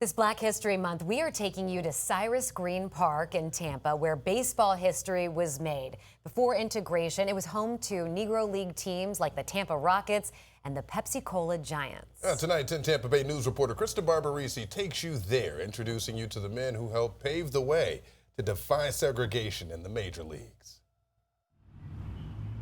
This Black History Month, we are taking you to Cyrus Greene Park in Tampa, where baseball history was made. Before integration, it was home to Negro League teams like the Tampa Rockets and the Pepsi-Cola Giants. Tonight, 10 Tampa Bay News reporter Krista Barbarisi takes you there, introducing you to the men who helped pave the way to defy segregation in the major leagues.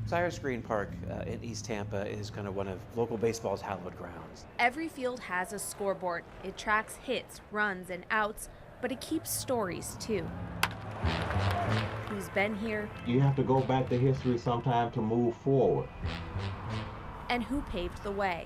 Cyrus Greene Park in East Tampa is kind of one of local baseball's hallowed grounds. Every field has a scoreboard. It tracks hits, runs, and outs, but it keeps stories too. Who's been here? You have to go back to history sometime to move forward. And who paved the way?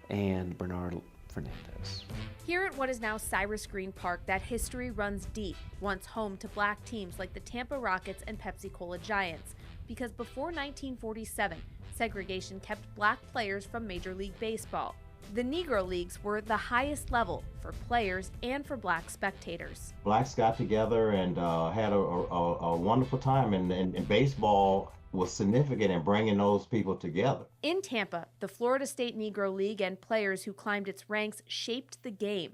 And Bernard Fernandez. Here at what is now Cyrus Greene Park, that history runs deep, once home to black teams like the Tampa Rockets and Pepsi-Cola Giants. Because before 1947, segregation kept black players from Major League Baseball. The Negro Leagues were the highest level for players and for black spectators. Blacks got together and had a wonderful time, and baseball was significant in bringing those people together. In Tampa, the Florida State Negro League and players who climbed its ranks shaped the game.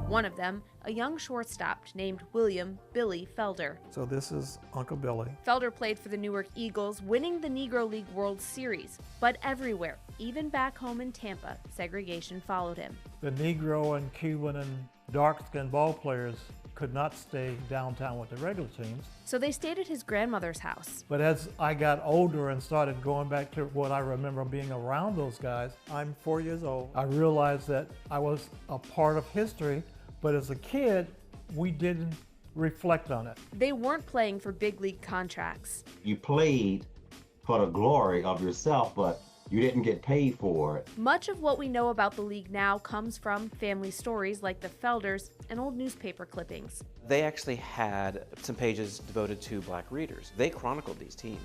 One of them, a young shortstop named William "Billy" Felder. So this is Uncle Billy. Felder played for the Newark Eagles, winning the Negro League World Series. But everywhere, even back home in Tampa, segregation followed him. The Negro and Cuban and dark-skinned ball players could not stay downtown with the regular teams. So they stayed at his grandmother's house. But as I got older and started going back to what I remember being around those guys, I'm 4 years old. I realized that I was a part of history, but as a kid, we didn't reflect on it. They weren't playing for big league contracts. You played for the glory of yourself, but you didn't get paid for it. Much of what we know about the league now comes from family stories like the Felders and old newspaper clippings. They actually had some pages devoted to black readers. They chronicled these teams.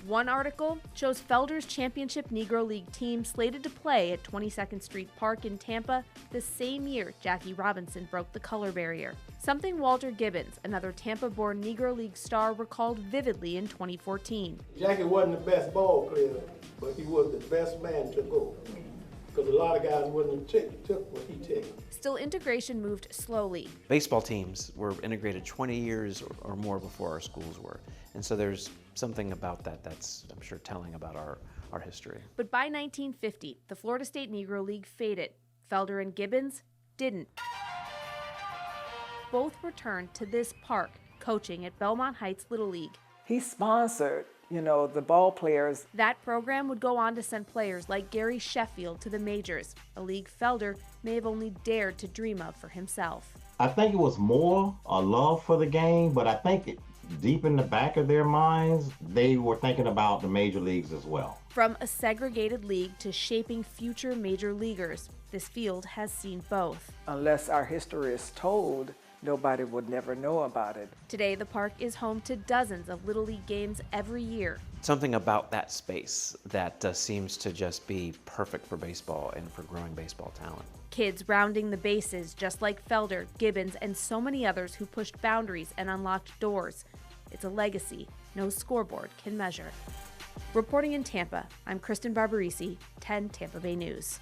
One article shows Felder's championship Negro League team slated to play at 22nd Street Park in Tampa the same year Jackie Robinson broke the color barrier. Something Walter Gibbons, another Tampa-born Negro League star, recalled vividly in 2014. Jackie wasn't the best ball player, but he was the best man to go. Because a lot of guys wouldn't have took what he took. Still, integration moved slowly. Baseball teams were integrated 20 years or more before our schools were. And so there's something about that that's, I'm sure, telling about our history. But by 1950, the Florida State Negro League faded. Felder and Gibbons didn't. Both returned to this park, coaching at Belmont Heights Little League. He sponsored, the ball players. That program would go on to send players like Gary Sheffield to the majors, a league Felder may have only dared to dream of for himself. I think it was more a love for the game, but I think deep in the back of their minds, they were thinking about the major leagues as well. From a segregated league to shaping future major leaguers, this field has seen both. Unless our history is told, nobody would never know about it. Today, the park is home to dozens of Little League games every year. Something about that space that seems to just be perfect for baseball and for growing baseball talent. Kids rounding the bases, just like Felder, Gibbons, and so many others who pushed boundaries and unlocked doors. It's a legacy no scoreboard can measure. Reporting in Tampa, I'm Kristen Barbarisi, 10 Tampa Bay News.